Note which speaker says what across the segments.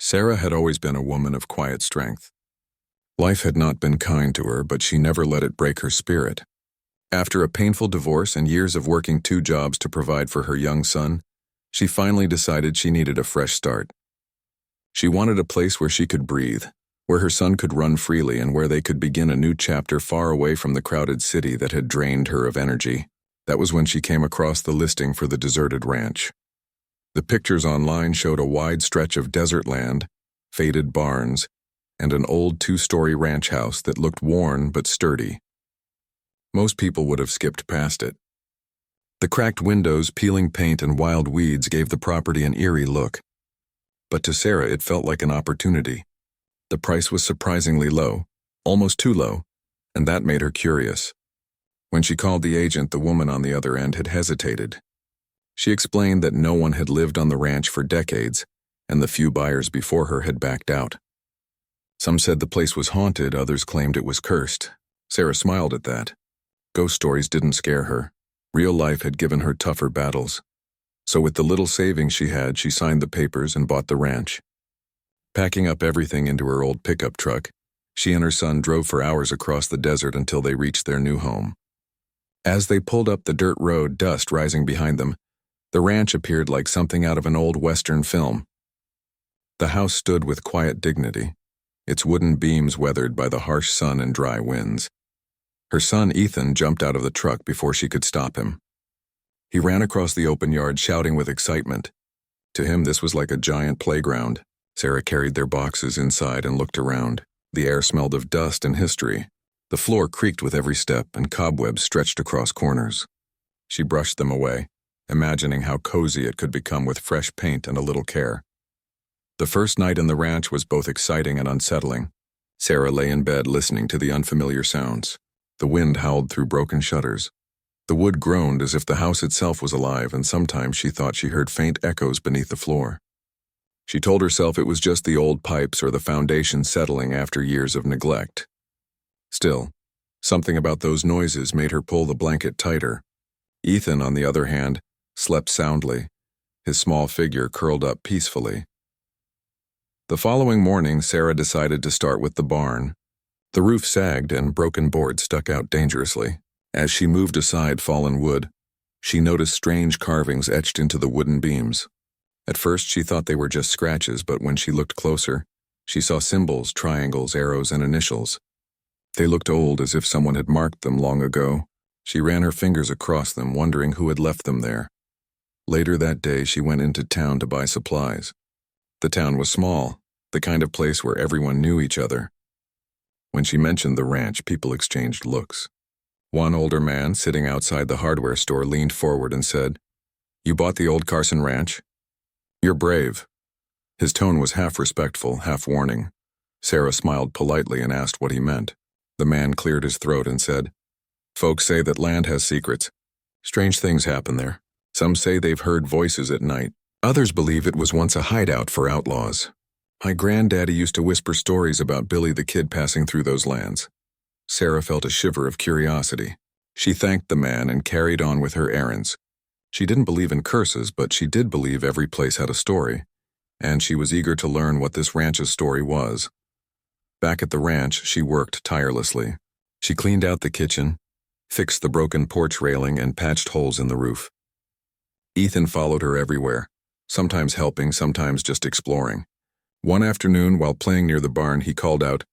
Speaker 1: Sarah had always been a woman of quiet strength. Life had not been kind to her, but she never let it break her spirit. After a painful divorce and years of working 2 jobs to provide for her young son, she finally decided she needed a fresh start. She wanted a place where she could breathe, where her son could run freely, and where they could begin a new chapter far away from the crowded city that had drained her of energy. That was when she came across the listing for the deserted ranch. The pictures online showed a wide stretch of desert land, faded barns, and an old 2-story ranch house that looked worn but sturdy. Most people would have skipped past it. The cracked windows, peeling paint, and wild weeds gave the property an eerie look. But to Sarah, it felt like an opportunity. The price was surprisingly low, almost too low, and that made her curious. When she called the agent, the woman on the other end had hesitated. She explained that no one had lived on the ranch for decades, and the few buyers before her had backed out. Some said the place was haunted, others claimed it was cursed. Sarah smiled at that. Ghost stories didn't scare her. Real life had given her tougher battles. So with the little savings she had, she signed the papers and bought the ranch. Packing up everything into her old pickup truck, she and her son drove for hours across the desert until they reached their new home. As they pulled up the dirt road, dust rising behind them, the ranch appeared like something out of an old Western film. The house stood with quiet dignity, its wooden beams weathered by the harsh sun and dry winds. Her son, Ethan, jumped out of the truck before she could stop him. He ran across the open yard, shouting with excitement. To him, this was like a giant playground. Sarah carried their boxes inside and looked around. The air smelled of dust and history. The floor creaked with every step, and cobwebs stretched across corners. She brushed them away, imagining how cozy it could become with fresh paint and a little care. The first night in the ranch was both exciting and unsettling. Sarah lay in bed listening to the unfamiliar sounds. The wind howled through broken shutters. The wood groaned as if the house itself was alive, and sometimes she thought she heard faint echoes beneath the floor. She told herself it was just the old pipes or the foundation settling after years of neglect. Still, something about those noises made her pull the blanket tighter. Ethan, on the other hand, slept soundly, his small figure curled up peacefully. The following morning, Sarah decided to start with the barn. The roof sagged and broken boards stuck out dangerously. As she moved aside fallen wood, she noticed strange carvings etched into the wooden beams. At first, she thought they were just scratches, but when she looked closer, she saw symbols, triangles, arrows, and initials. They looked old, as if someone had marked them long ago. She ran her fingers across them, wondering who had left them there. Later that day, she went into town to buy supplies. The town was small, the kind of place where everyone knew each other. When she mentioned the ranch, people exchanged looks. One older man, sitting outside the hardware store, leaned forward and said, "You bought the old Carson ranch? You're brave." His tone was half respectful, half warning. Sarah smiled politely and asked what he meant. The man cleared his throat and said, "Folks say that land has secrets. Strange things happen there. Some say they've heard voices at night. Others believe it was once a hideout for outlaws. My granddaddy used to whisper stories about Billy the Kid passing through those lands." Sarah felt a shiver of curiosity. She thanked the man and carried on with her errands. She didn't believe in curses, but she did believe every place had a story, and she was eager to learn what this ranch's story was. Back at the ranch, she worked tirelessly. She cleaned out the kitchen, fixed the broken porch railing, and patched holes in the roof. Ethan followed her everywhere, sometimes helping, sometimes just exploring. One afternoon, while playing near the barn, he called out,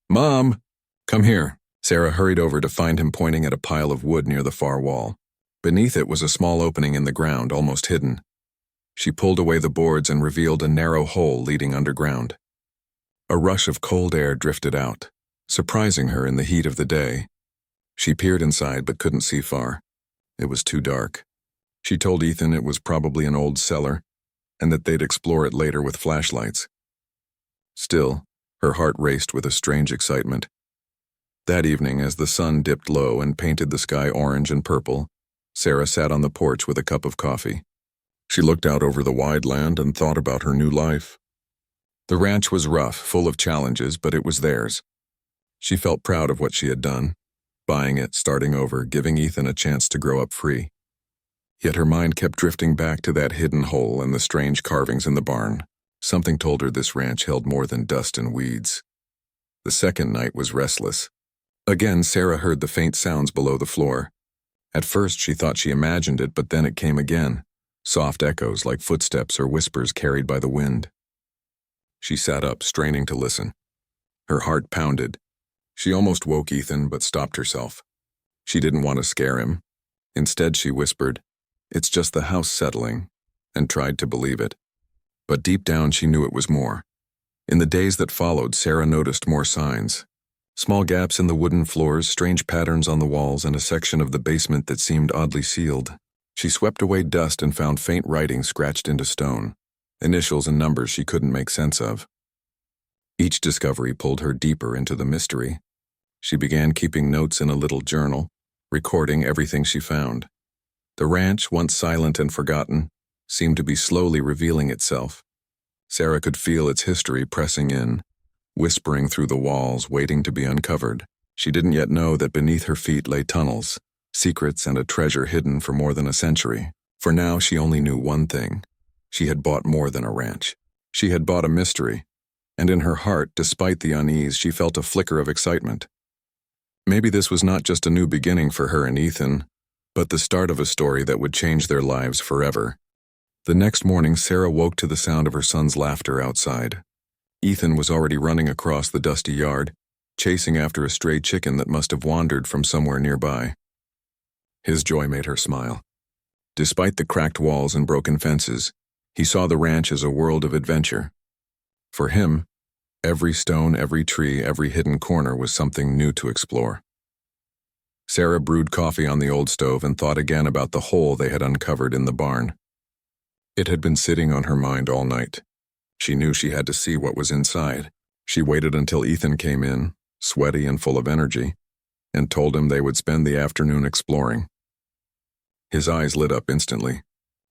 Speaker 1: "Mom, come here." Sarah hurried over to find him pointing at a pile of wood near the far wall. Beneath it was a small opening in the ground, almost hidden. She pulled away the boards and revealed a narrow hole leading underground. A rush of cold air drifted out, surprising her in the heat of the day. She peered inside but couldn't see far. It was too dark. She told Ethan it was probably an old cellar, and that they'd explore it later with flashlights. Still, her heart raced with a strange excitement. That evening, as the sun dipped low and painted the sky orange and purple, Sarah sat on the porch with a cup of coffee. She looked out over the wide land and thought about her new life. The ranch was rough, full of challenges, but it was theirs. She felt proud of what she had done, buying it, starting over, giving Ethan a chance to grow up free. Yet her mind kept drifting back to that hidden hole and the strange carvings in the barn. Something told her this ranch held more than dust and weeds. The second night was restless. Again, Sarah heard the faint sounds below the floor. At first, she thought she imagined it, but then it came again, soft echoes like footsteps or whispers carried by the wind. She sat up, straining to listen. Her heart pounded. She almost woke Ethan, but stopped herself. She didn't want to scare him. Instead, she whispered, "It's just the house settling," and tried to believe it. But deep down, she knew it was more. In the days that followed, Sarah noticed more signs. Small gaps in the wooden floors, strange patterns on the walls, and a section of the basement that seemed oddly sealed. She swept away dust and found faint writing scratched into stone, initials and numbers she couldn't make sense of. Each discovery pulled her deeper into the mystery. She began keeping notes in a little journal, recording everything she found. The ranch, once silent and forgotten, seemed to be slowly revealing itself. Sarah could feel its history pressing in, whispering through the walls, waiting to be uncovered. She didn't yet know that beneath her feet lay tunnels, secrets and a treasure hidden for more than a century. For now, she only knew one thing. She had bought more than a ranch. She had bought a mystery, and in her heart, despite the unease, she felt a flicker of excitement. Maybe this was not just a new beginning for her and Ethan, but the start of a story that would change their lives forever. The next morning, Sarah woke to the sound of her son's laughter outside. Ethan was already running across the dusty yard, chasing after a stray chicken that must have wandered from somewhere nearby. His joy made her smile. Despite the cracked walls and broken fences, he saw the ranch as a world of adventure. For him, every stone, every tree, every hidden corner was something new to explore. Sarah brewed coffee on the old stove and thought again about the hole they had uncovered in the barn. It had been sitting on her mind all night. She knew she had to see what was inside. She waited until Ethan came in, sweaty and full of energy, and told him they would spend the afternoon exploring. His eyes lit up instantly.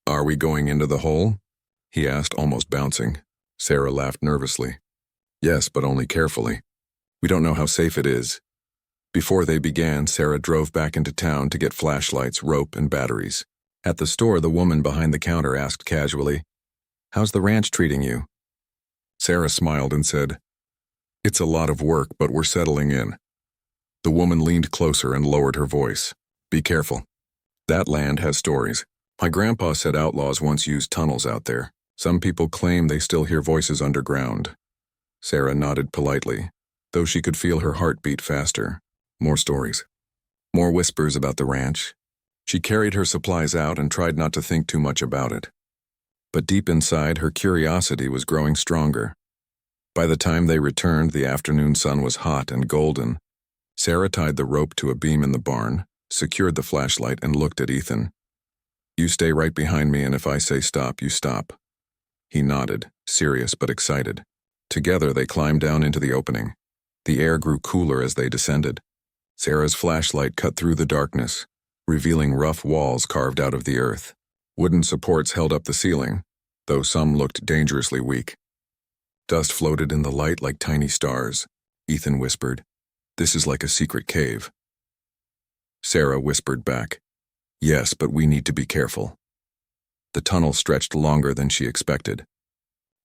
Speaker 1: "Are we going into the hole?" he asked, almost bouncing. Sarah laughed nervously. "Yes, but only carefully. We don't know how safe it is." Before they began, Sarah drove back into town to get flashlights, rope, and batteries. At the store, the woman behind the counter asked casually, "How's the ranch treating you?" Sarah smiled and said, "It's a lot of work, but we're settling in." The woman leaned closer and lowered her voice. "Be careful. That land has stories. My grandpa said outlaws once used tunnels out there. Some people claim they still hear voices underground." Sarah nodded politely, though she could feel her heart beat faster. More stories. More whispers about the ranch. She carried her supplies out and tried not to think too much about it. But deep inside, her curiosity was growing stronger. By the time they returned, the afternoon sun was hot and golden. Sarah tied the rope to a beam in the barn, secured the flashlight, and looked at Ethan. "You stay right behind me, and if I say stop, you stop." He nodded, serious but excited. Together, they climbed down into the opening. The air grew cooler as they descended. Sarah's flashlight cut through the darkness, revealing rough walls carved out of the earth. Wooden supports held up the ceiling, though some looked dangerously weak. Dust floated in the light like tiny stars. Ethan whispered, "This is like a secret cave." Sarah whispered back, "Yes, but we need to be careful." The tunnel stretched longer than she expected.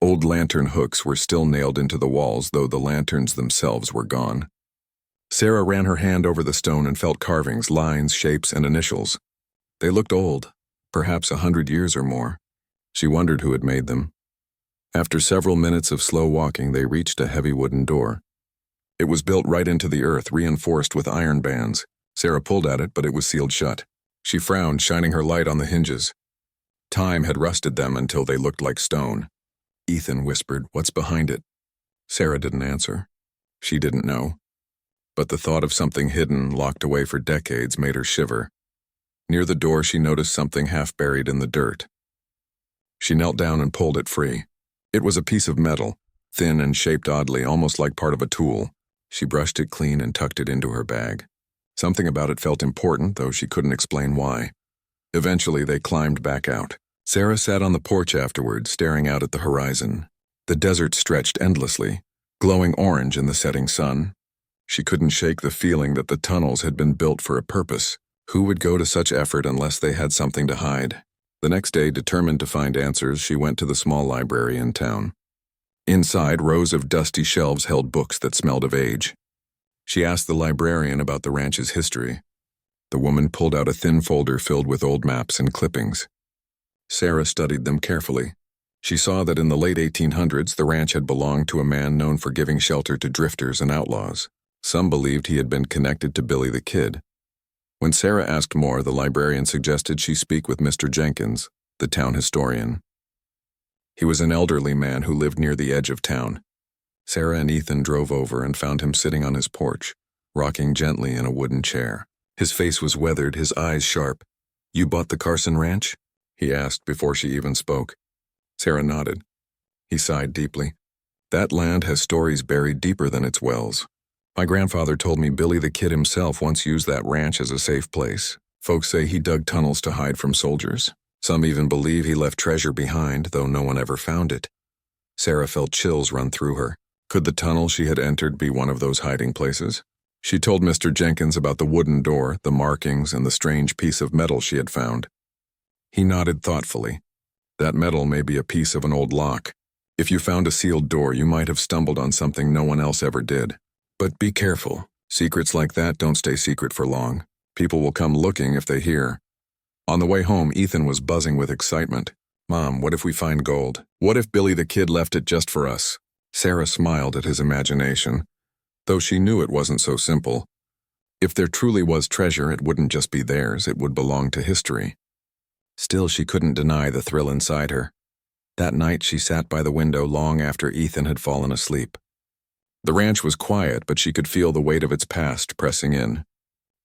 Speaker 1: Old lantern hooks were still nailed into the walls, though the lanterns themselves were gone. Sarah ran her hand over the stone and felt carvings, lines, shapes, and initials. They looked old, perhaps 100 years or more. She wondered who had made them. After several minutes of slow walking, they reached a heavy wooden door. It was built right into the earth, reinforced with iron bands. Sarah pulled at it, but it was sealed shut. She frowned, shining her light on the hinges. Time had rusted them until they looked like stone. Ethan whispered, "What's behind it?" Sarah didn't answer. She didn't know. But the thought of something hidden, locked away for decades, made her shiver. Near the door, she noticed something half buried in the dirt. She knelt down and pulled it free. It was a piece of metal, thin and shaped oddly, almost like part of a tool. She brushed it clean and tucked it into her bag. Something about it felt important, though she couldn't explain why. Eventually, they climbed back out. Sarah sat on the porch afterward, staring out at the horizon. The desert stretched endlessly, glowing orange in the setting sun. She couldn't shake the feeling that the tunnels had been built for a purpose. Who would go to such effort unless they had something to hide? The next day, determined to find answers, she went to the small library in town. Inside, rows of dusty shelves held books that smelled of age. She asked the librarian about the ranch's history. The woman pulled out a thin folder filled with old maps and clippings. Sarah studied them carefully. She saw that in the late 1800s, the ranch had belonged to a man known for giving shelter to drifters and outlaws. Some believed he had been connected to Billy the Kid. When Sarah asked more, the librarian suggested she speak with Mr. Jenkins, the town historian. He was an elderly man who lived near the edge of town. Sarah and Ethan drove over and found him sitting on his porch, rocking gently in a wooden chair. His face was weathered, his eyes sharp. "You bought the Carson Ranch?" he asked before she even spoke. Sarah nodded. He sighed deeply. "That land has stories buried deeper than its wells. My grandfather told me Billy the Kid himself once used that ranch as a safe place. Folks say he dug tunnels to hide from soldiers. Some even believe he left treasure behind, though no one ever found it." Sarah felt chills run through her. Could the tunnel she had entered be one of those hiding places? She told Mr. Jenkins about the wooden door, the markings, and the strange piece of metal she had found. He nodded thoughtfully. "That metal may be a piece of an old lock. If you found a sealed door, you might have stumbled on something no one else ever did. But be careful. Secrets like that don't stay secret for long. People will come looking if they hear." On the way home, Ethan was buzzing with excitement. "Mom, what if we find gold? What if Billy the Kid left it just for us?" Sarah smiled at his imagination, though she knew it wasn't so simple. If there truly was treasure, it wouldn't just be theirs, it would belong to history. Still, she couldn't deny the thrill inside her. That night, she sat by the window long after Ethan had fallen asleep. The ranch was quiet, but she could feel the weight of its past pressing in.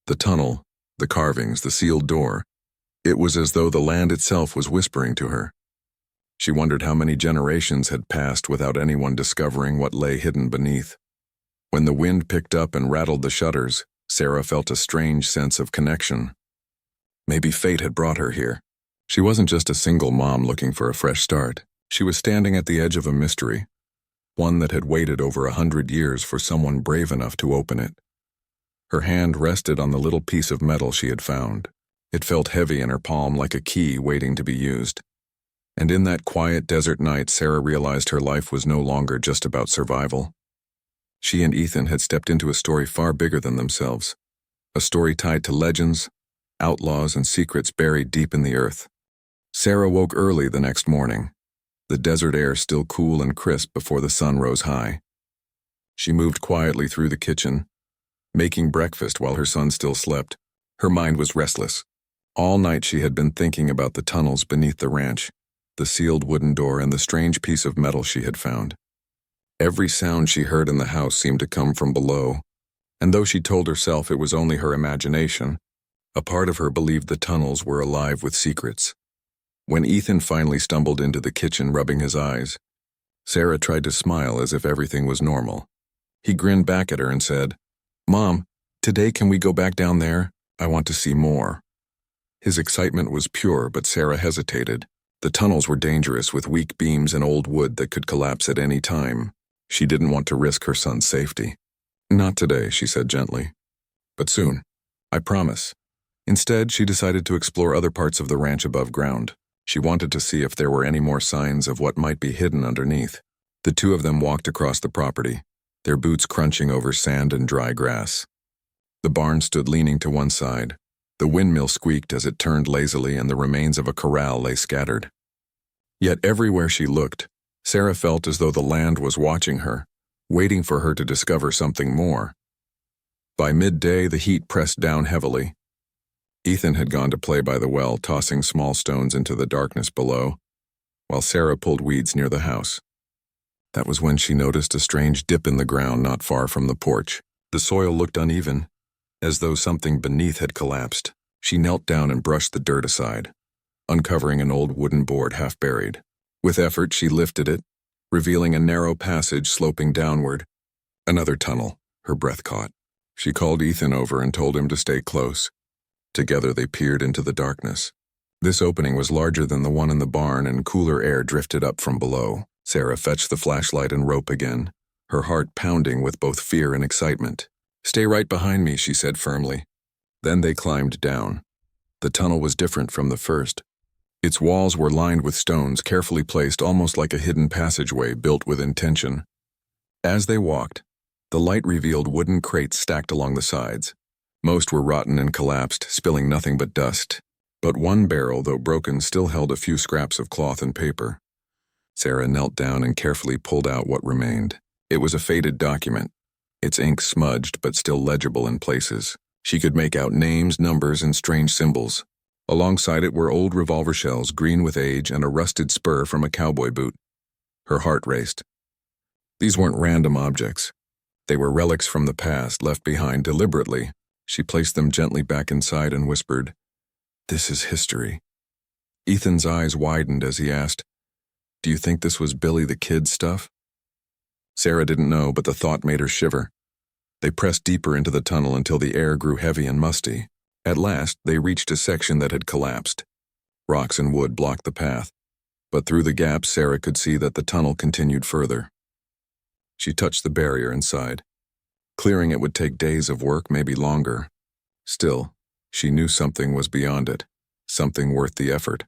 Speaker 1: The tunnel, the carvings, the sealed door. It was as though the land itself was whispering to her. She wondered how many generations had passed without anyone discovering what lay hidden beneath. When the wind picked up and rattled the shutters, Sarah felt a strange sense of connection. Maybe fate had brought her here. She wasn't just a single mom looking for a fresh start. She was standing at the edge of a mystery, one that had waited over 100 years for someone brave enough to open it. Her hand rested on the little piece of metal she had found. It felt heavy in her palm like a key waiting to be used. And in that quiet desert night, Sarah realized her life was no longer just about survival. She and Ethan had stepped into a story far bigger than themselves, a story tied to legends, outlaws, and secrets buried deep in the earth. Sarah woke early the next morning, the desert air still cool and crisp before the sun rose high. She moved quietly through the kitchen, making breakfast while her son still slept. Her mind was restless. All night she had been thinking about the tunnels beneath the ranch, the sealed wooden door, and the strange piece of metal she had found. Every sound she heard in the house seemed to come from below, and though she told herself it was only her imagination, a part of her believed the tunnels were alive with secrets. When Ethan finally stumbled into the kitchen rubbing his eyes, Sarah tried to smile as if everything was normal. He grinned back at her and said, "Mom, today can we go back down there? I want to see more." His excitement was pure, but Sarah hesitated. The tunnels were dangerous with weak beams and old wood that could collapse at any time. She didn't want to risk her son's safety. "Not today," she said gently. "But soon. I promise." Instead, she decided to explore other parts of the ranch above ground. She wanted to see if there were any more signs of what might be hidden underneath. The two of them walked across the property, their boots crunching over sand and dry grass. The barn stood leaning to one side. The windmill squeaked as it turned lazily, and the remains of a corral lay scattered. Yet everywhere she looked, Sarah felt as though the land was watching her, waiting for her to discover something more. By midday, the heat pressed down heavily. Ethan had gone to play by the well, tossing small stones into the darkness below, while Sarah pulled weeds near the house. That was when she noticed a strange dip in the ground not far from the porch. The soil looked uneven, as though something beneath had collapsed. She knelt down and brushed the dirt aside, uncovering an old wooden board half buried. With effort, she lifted it, revealing a narrow passage sloping downward. Another tunnel, her breath caught. She called Ethan over and told him to stay close. Together they peered into the darkness. This opening was larger than the one in the barn, and cooler air drifted up from below. Sarah fetched the flashlight and rope again, her heart pounding with both fear and excitement. "Stay right behind me," she said firmly. Then they climbed down. The tunnel was different from the first. Its walls were lined with stones carefully placed, almost like a hidden passageway built with intention. As they walked, the light revealed wooden crates stacked along the sides. Most were rotten and collapsed, spilling nothing but dust. But one barrel, though broken, still held a few scraps of cloth and paper. Sarah knelt down and carefully pulled out what remained. It was a faded document, its ink smudged but still legible in places. She could make out names, numbers, and strange symbols. Alongside it were old revolver shells, green with age, and a rusted spur from a cowboy boot. Her heart raced. These weren't random objects. They were relics from the past, left behind deliberately. She placed them gently back inside and whispered, "This is history." Ethan's eyes widened as he asked, "Do you think this was Billy the Kid's stuff?" Sarah didn't know, but the thought made her shiver. They pressed deeper into the tunnel until the air grew heavy and musty. At last, they reached a section that had collapsed. Rocks and wood blocked the path, but through the gaps Sarah could see that the tunnel continued further. She touched the barrier and sighed. Clearing it would take days of work, maybe longer. Still, she knew something was beyond it, something worth the effort.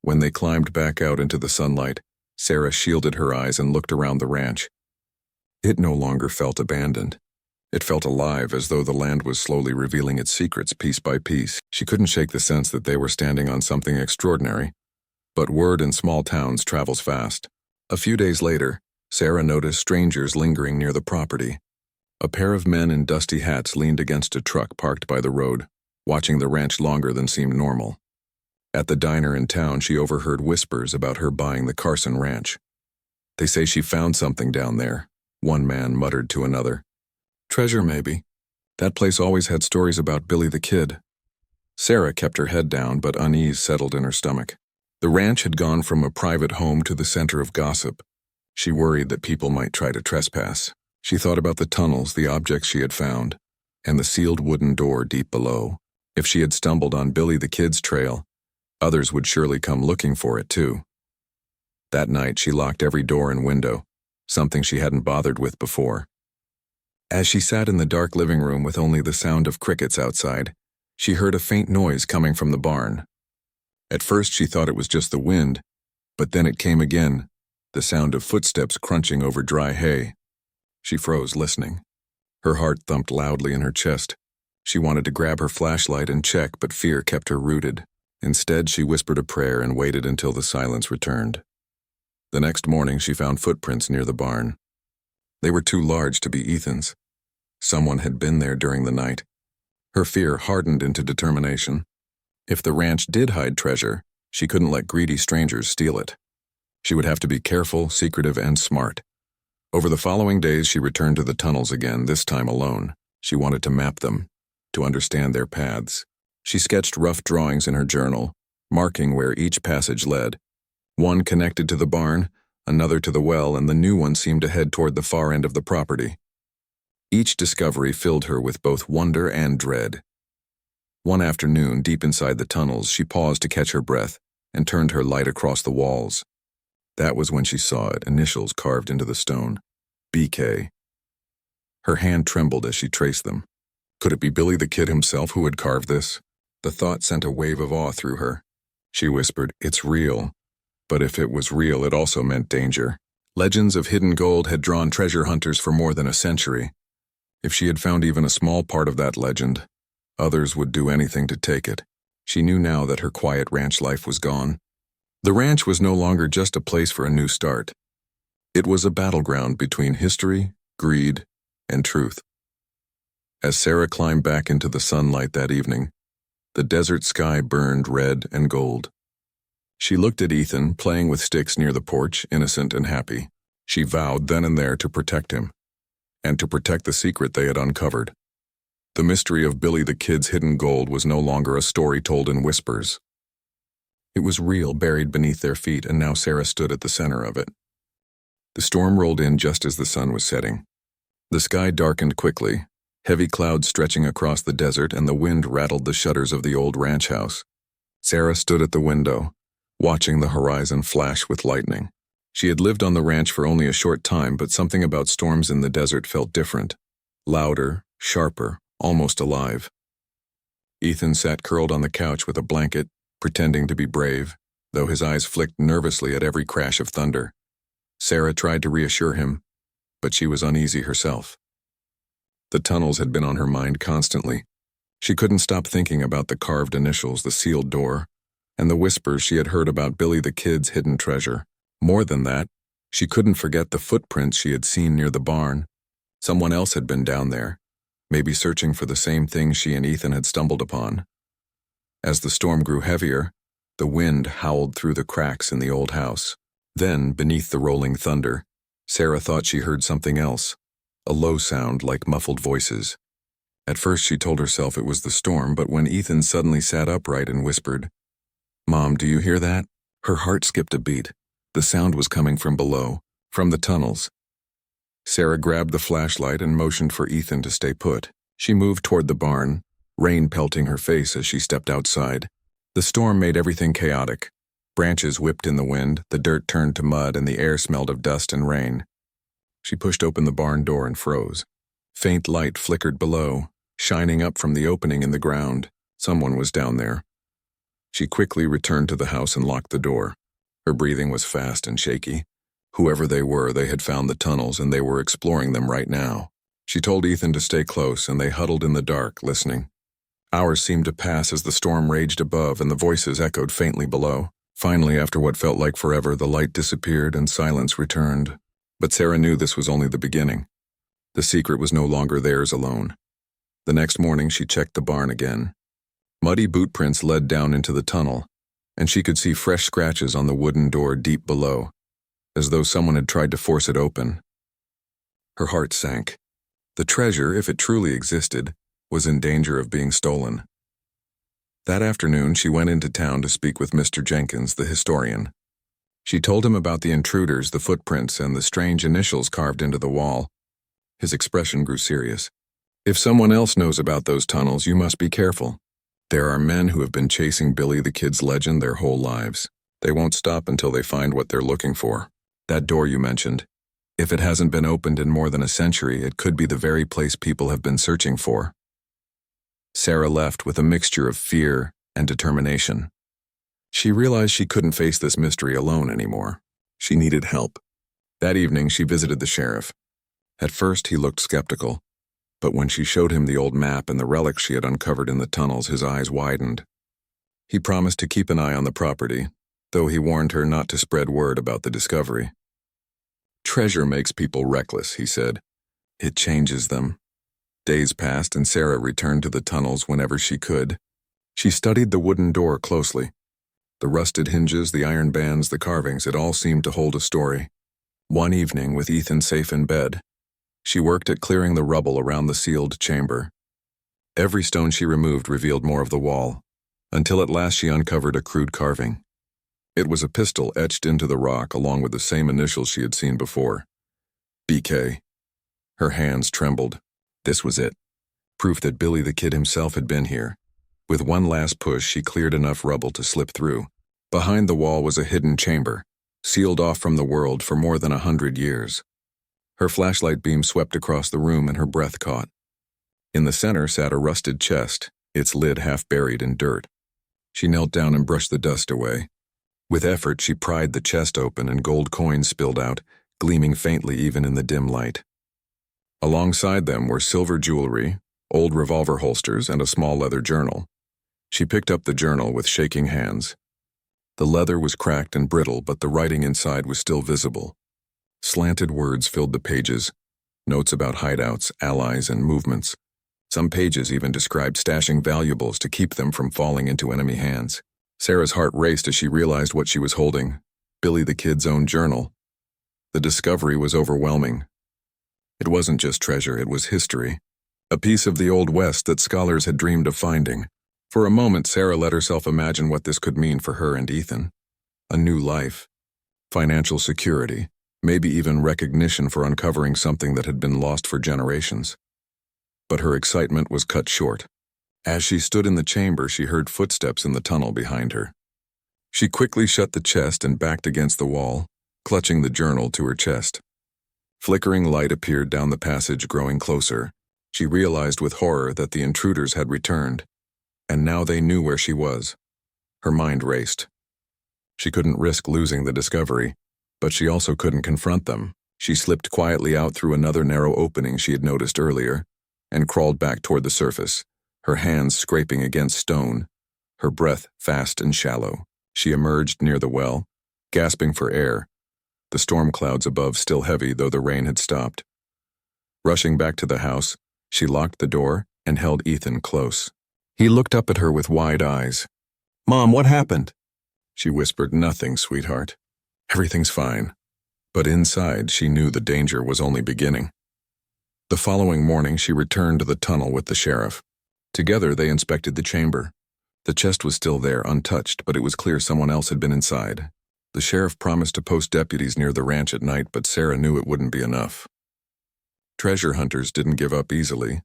Speaker 1: When they climbed back out into the sunlight, Sarah shielded her eyes and looked around the ranch. It no longer felt abandoned. It felt alive, as though the land was slowly revealing its secrets piece by piece. She couldn't shake the sense that they were standing on something extraordinary. But word in small towns travels fast. A few days later, Sarah noticed strangers lingering near the property. A pair of men in dusty hats leaned against a truck parked by the road, watching the ranch longer than seemed normal. At the diner in town, she overheard whispers about her buying the Carson Ranch. "They say she found something down there," one man muttered to another. "Treasure, maybe. That place always had stories about Billy the Kid." Sarah kept her head down, but unease settled in her stomach. The ranch had gone from a private home to the center of gossip. She worried that people might try to trespass. She thought about the tunnels, the objects she had found, and the sealed wooden door deep below. If she had stumbled on Billy the Kid's trail, others would surely come looking for it too. That night she locked every door and window, something she hadn't bothered with before. As she sat in the dark living room with only the sound of crickets outside, she heard a faint noise coming from the barn. At first she thought it was just the wind, but then it came again, the sound of footsteps crunching over dry hay. She froze, listening. Her heart thumped loudly in her chest. She wanted to grab her flashlight and check, but fear kept her rooted. Instead, she whispered a prayer and waited until the silence returned. The next morning, she found footprints near the barn. They were too large to be Ethan's. Someone had been there during the night. Her fear hardened into determination. If the ranch did hide treasure, she couldn't let greedy strangers steal it. She would have to be careful, secretive, and smart. Over the following days, she returned to the tunnels again, this time alone. She wanted to map them, to understand their paths. She sketched rough drawings in her journal, marking where each passage led. One connected to the barn, another to the well, and the new one seemed to head toward the far end of the property. Each discovery filled her with both wonder and dread. One afternoon, deep inside the tunnels, she paused to catch her breath and turned her light across the walls. That was when she saw it, initials carved into the stone. BK. Her hand trembled as she traced them. Could it be Billy the Kid himself who had carved this? The thought sent a wave of awe through her. She whispered, "It's real." But if it was real, it also meant danger. Legends of hidden gold had drawn treasure hunters for more than a century. If she had found even a small part of that legend, others would do anything to take it. She knew now that her quiet ranch life was gone. The ranch was no longer just a place for a new start. It was a battleground between history, greed, and truth. As Sarah climbed back into the sunlight that evening, the desert sky burned red and gold. She looked at Ethan, playing with sticks near the porch, innocent and happy. She vowed then and there to protect him, and to protect the secret they had uncovered. The mystery of Billy the Kid's hidden gold was no longer a story told in whispers. It was real, buried beneath their feet, and now Sarah stood at the center of it. The storm rolled in just as the sun was setting. The sky darkened quickly, heavy clouds stretching across the desert, and the wind rattled the shutters of the old ranch house. Sarah stood at the window, watching the horizon flash with lightning. She had lived on the ranch for only a short time, but something about storms in the desert felt different. Louder, sharper, almost alive. Ethan sat curled on the couch with a blanket, pretending to be brave, though his eyes flicked nervously at every crash of thunder. Sarah tried to reassure him, but she was uneasy herself. The tunnels had been on her mind constantly. She couldn't stop thinking about the carved initials, the sealed door, and the whispers she had heard about Billy the Kid's hidden treasure. More than that, she couldn't forget the footprints she had seen near the barn. Someone else had been down there, maybe searching for the same thing she and Ethan had stumbled upon. As the storm grew heavier, the wind howled through the cracks in the old house. Then, beneath the rolling thunder, Sarah thought she heard something else, a low sound like muffled voices. At first she told herself it was the storm, but when Ethan suddenly sat upright and whispered, "Mom, do you hear that?" Her heart skipped a beat. The sound was coming from below, from the tunnels. Sarah grabbed the flashlight and motioned for Ethan to stay put. She moved toward the barn, rain pelting her face as she stepped outside. The storm made everything chaotic. Branches whipped in the wind, the dirt turned to mud, and the air smelled of dust and rain. She pushed open the barn door and froze. Faint light flickered below, shining up from the opening in the ground. Someone was down there. She quickly returned to the house and locked the door. Her breathing was fast and shaky. Whoever they were, they had found the tunnels and they were exploring them right now. She told Ethan to stay close, and they huddled in the dark, listening. Hours seemed to pass as the storm raged above and the voices echoed faintly below. Finally, after what felt like forever, the light disappeared and silence returned. But Sarah knew this was only the beginning. The secret was no longer theirs alone. The next morning, she checked the barn again. Muddy boot prints led down into the tunnel, and she could see fresh scratches on the wooden door deep below, as though someone had tried to force it open. Her heart sank. The treasure, if it truly existed, was in danger of being stolen. That afternoon, she went into town to speak with Mr. Jenkins, the historian. She told him about the intruders, the footprints, and the strange initials carved into the wall. His expression grew serious. "If someone else knows about those tunnels, you must be careful. There are men who have been chasing Billy the Kid's legend their whole lives. They won't stop until they find what they're looking for. That door you mentioned, if it hasn't been opened in more than a century, it could be the very place people have been searching for." Sarah left with a mixture of fear and determination. She realized she couldn't face this mystery alone anymore. She needed help. That evening, she visited the sheriff. At first, he looked skeptical, but when she showed him the old map and the relics she had uncovered in the tunnels, his eyes widened. He promised to keep an eye on the property, though he warned her not to spread word about the discovery. "Treasure makes people reckless," he said. "It changes them." Days passed and Sarah returned to the tunnels whenever she could. She studied the wooden door closely. The rusted hinges, the iron bands, the carvings, it all seemed to hold a story. One evening, with Ethan safe in bed, she worked at clearing the rubble around the sealed chamber. Every stone she removed revealed more of the wall, until at last she uncovered a crude carving. It was a pistol etched into the rock along with the same initials she had seen before. BK. Her hands trembled. This was it. Proof that Billy the Kid himself had been here. With one last push, she cleared enough rubble to slip through. Behind the wall was a hidden chamber, sealed off from the world for more than 100 years. Her flashlight beam swept across the room and her breath caught. In the center sat a rusted chest, its lid half buried in dirt. She knelt down and brushed the dust away. With effort, she pried the chest open and gold coins spilled out, gleaming faintly even in the dim light. Alongside them were silver jewelry, old revolver holsters, and a small leather journal. She picked up the journal with shaking hands. The leather was cracked and brittle, but the writing inside was still visible. Slanted words filled the pages, notes about hideouts, allies, and movements. Some pages even described stashing valuables to keep them from falling into enemy hands. Sarah's heart raced as she realized what she was holding, Billy the Kid's own journal. The discovery was overwhelming. It wasn't just treasure, it was history. A piece of the Old West that scholars had dreamed of finding. For a moment, Sarah let herself imagine what this could mean for her and Ethan. A new life, financial security, maybe even recognition for uncovering something that had been lost for generations. But her excitement was cut short. As she stood in the chamber, she heard footsteps in the tunnel behind her. She quickly shut the chest and backed against the wall, clutching the journal to her chest. Flickering light appeared down the passage, growing closer. She realized with horror that the intruders had returned, and now they knew where she was. Her mind raced. She couldn't risk losing the discovery, but she also couldn't confront them. She slipped quietly out through another narrow opening she had noticed earlier and crawled back toward the surface, her hands scraping against stone, her breath fast and shallow. She emerged near the well, gasping for air, the storm clouds above still heavy though the rain had stopped. Rushing back to the house, she locked the door and held Ethan close. He looked up at her with wide eyes. "Mom, what happened?" She whispered, "Nothing, sweetheart. Everything's fine." But inside, she knew the danger was only beginning. The following morning, she returned to the tunnel with the sheriff. Together, they inspected the chamber. The chest was still there, untouched, but it was clear someone else had been inside. The sheriff promised to post deputies near the ranch at night, but Sarah knew it wouldn't be enough. Treasure hunters didn't give up easily.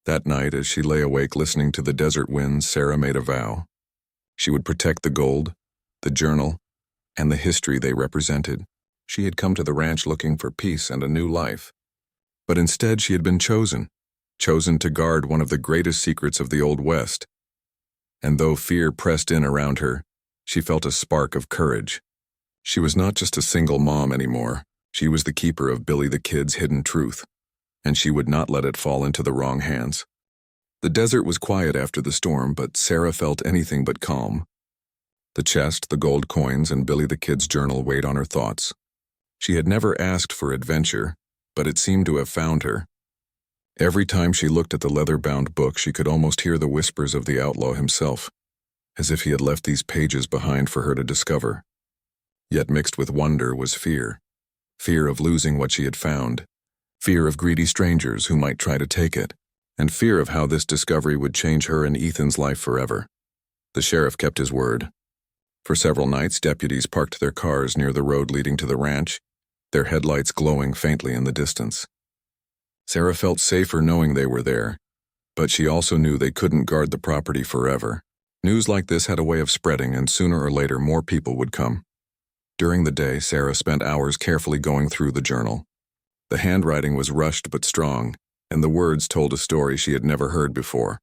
Speaker 1: That night, as she lay awake listening to the desert winds, Sarah made a vow. She would protect the gold, the journal, and the history they represented. She had come to the ranch looking for peace and a new life. But instead, she had been chosen to guard one of the greatest secrets of the Old West. And though fear pressed in around her, she felt a spark of courage. She was not just a single mom anymore. She was the keeper of Billy the Kid's hidden truth, and she would not let it fall into the wrong hands. The desert was quiet after the storm, but Sarah felt anything but calm. The chest, the gold coins, and Billy the Kid's journal weighed on her thoughts. She had never asked for adventure, but it seemed to have found her. Every time she looked at the leather-bound book, she could almost hear the whispers of the outlaw himself, as if he had left these pages behind for her to discover. Yet mixed with wonder was fear. Fear of losing what she had found, fear of greedy strangers who might try to take it, and fear of how this discovery would change her and Ethan's life forever. The sheriff kept his word. For several nights, deputies parked their cars near the road leading to the ranch, their headlights glowing faintly in the distance. Sarah felt safer knowing they were there, but she also knew they couldn't guard the property forever. News like this had a way of spreading, and sooner or later more people would come. During the day, Sarah spent hours carefully going through the journal. The handwriting was rushed but strong, and the words told a story she had never heard before.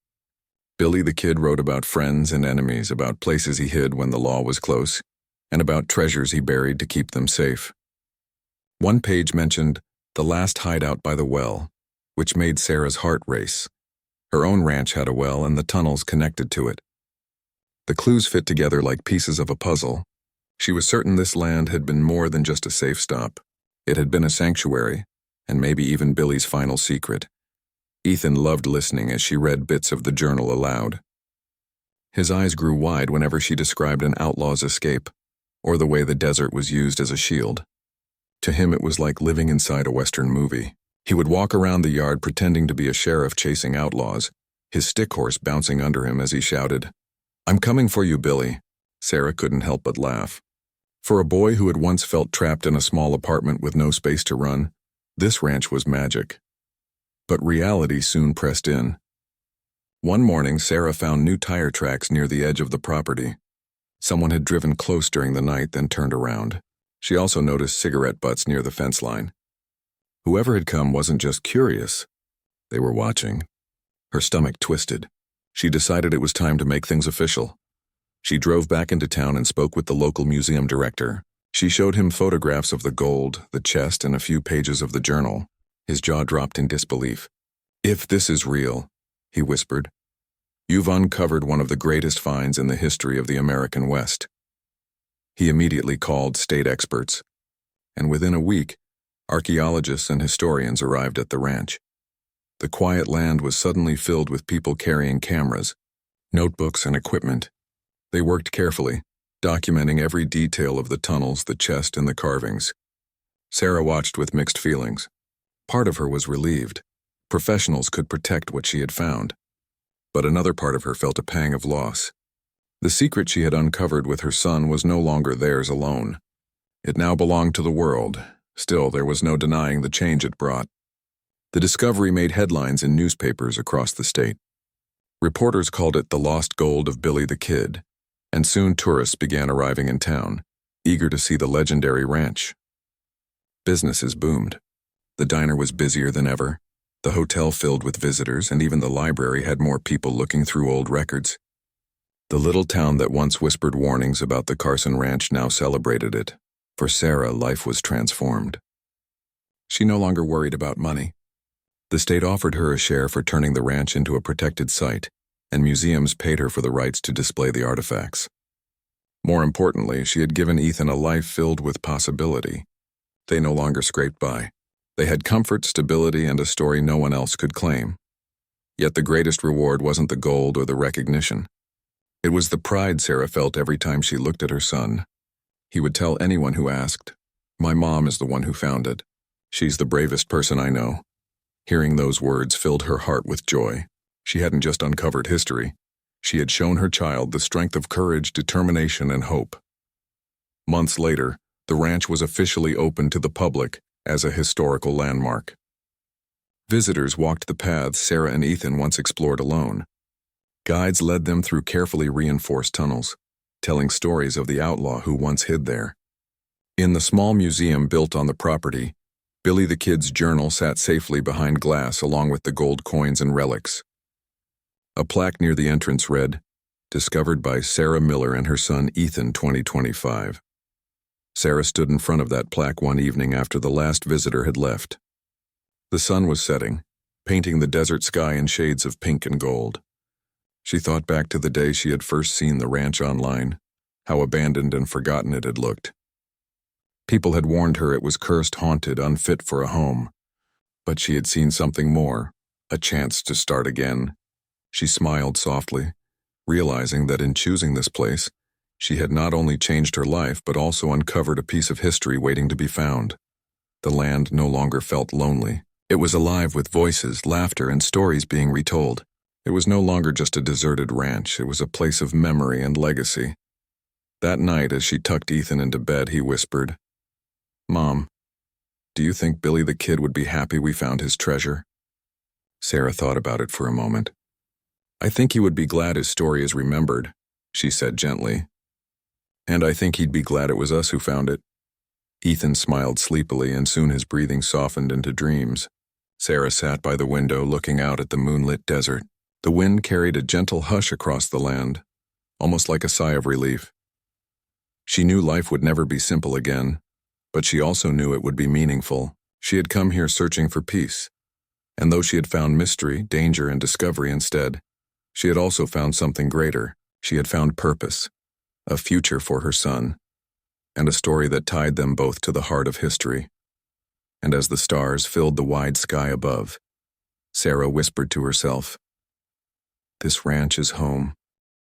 Speaker 1: Billy the Kid wrote about friends and enemies, about places he hid when the law was close, and about treasures he buried to keep them safe. One page mentioned the last hideout by the well, which made Sarah's heart race. Her own ranch had a well, and the tunnels connected to it. The clues fit together like pieces of a puzzle. She was certain this land had been more than just a safe stop. It had been a sanctuary, and maybe even Billy's final secret. Ethan loved listening as she read bits of the journal aloud. His eyes grew wide whenever she described an outlaw's escape, or the way the desert was used as a shield. To him, it was like living inside a Western movie. He would walk around the yard pretending to be a sheriff chasing outlaws, his stick horse bouncing under him as he shouted, "I'm coming for you, Billy." Sarah couldn't help but laugh. For a boy who had once felt trapped in a small apartment with no space to run, this ranch was magic. But reality soon pressed in. One morning, Sarah found new tire tracks near the edge of the property. Someone had driven close during the night, then turned around. She also noticed cigarette butts near the fence line. Whoever had come wasn't just curious. They were watching. Her stomach twisted. She decided it was time to make things official. She drove back into town and spoke with the local museum director. She showed him photographs of the gold, the chest, and a few pages of the journal. His jaw dropped in disbelief. "If this is real," he whispered, "you've uncovered one of the greatest finds in the history of the American West." He immediately called state experts, and within a week, archaeologists and historians arrived at the ranch. The quiet land was suddenly filled with people carrying cameras, notebooks, and equipment. They worked carefully, documenting every detail of the tunnels, the chest, and the carvings. Sarah watched with mixed feelings. Part of her was relieved. Professionals could protect what she had found. But another part of her felt a pang of loss. The secret she had uncovered with her son was no longer theirs alone. It now belonged to the world. Still, there was no denying the change it brought. The discovery made headlines in newspapers across the state. Reporters called it the lost gold of Billy the Kid, and soon tourists began arriving in town, eager to see the legendary ranch. Businesses boomed. The diner was busier than ever, the hotel filled with visitors, and even the library had more people looking through old records. The little town that once whispered warnings about the Carson Ranch now celebrated it. For Sarah, life was transformed. She no longer worried about money. The state offered her a share for turning the ranch into a protected site, and museums paid her for the rights to display the artifacts. More importantly, she had given Ethan a life filled with possibility. They no longer scraped by. They had comfort, stability, and a story no one else could claim. Yet the greatest reward wasn't the gold or the recognition. It was the pride Sarah felt every time she looked at her son. He would tell anyone who asked, "My mom is the one who found it. She's the bravest person I know." Hearing those words filled her heart with joy. She hadn't just uncovered history. She had shown her child the strength of courage, determination, and hope. Months later, the ranch was officially opened to the public as a historical landmark. Visitors walked the paths Sarah and Ethan once explored alone. Guides led them through carefully reinforced tunnels, telling stories of the outlaw who once hid there. In the small museum built on the property, Billy the Kid's journal sat safely behind glass along with the gold coins and relics. A plaque near the entrance read, "Discovered by Sarah Miller and her son Ethan 2025. Sarah stood in front of that plaque one evening after the last visitor had left. The sun was setting, painting the desert sky in shades of pink and gold. She thought back to the day she had first seen the ranch online, how abandoned and forgotten it had looked. People had warned her it was cursed, haunted, unfit for a home. But she had seen something more, a chance to start again. She smiled softly, realizing that in choosing this place, she had not only changed her life but also uncovered a piece of history waiting to be found. The land no longer felt lonely. It was alive with voices, laughter, and stories being retold. It was no longer just a deserted ranch. It was a place of memory and legacy. That night, as she tucked Ethan into bed, he whispered, "Mom, do you think Billy the Kid would be happy we found his treasure?" Sarah thought about it for a moment. "I think he would be glad his story is remembered," she said gently. "And I think he'd be glad it was us who found it." Ethan smiled sleepily, and soon his breathing softened into dreams. Sarah sat by the window looking out at the moonlit desert. The wind carried a gentle hush across the land, almost like a sigh of relief. She knew life would never be simple again, but she also knew it would be meaningful. She had come here searching for peace, and though she had found mystery, danger, and discovery instead, she had also found something greater. She had found purpose, a future for her son, and a story that tied them both to the heart of history. And as the stars filled the wide sky above, Sarah whispered to herself, "This ranch is home."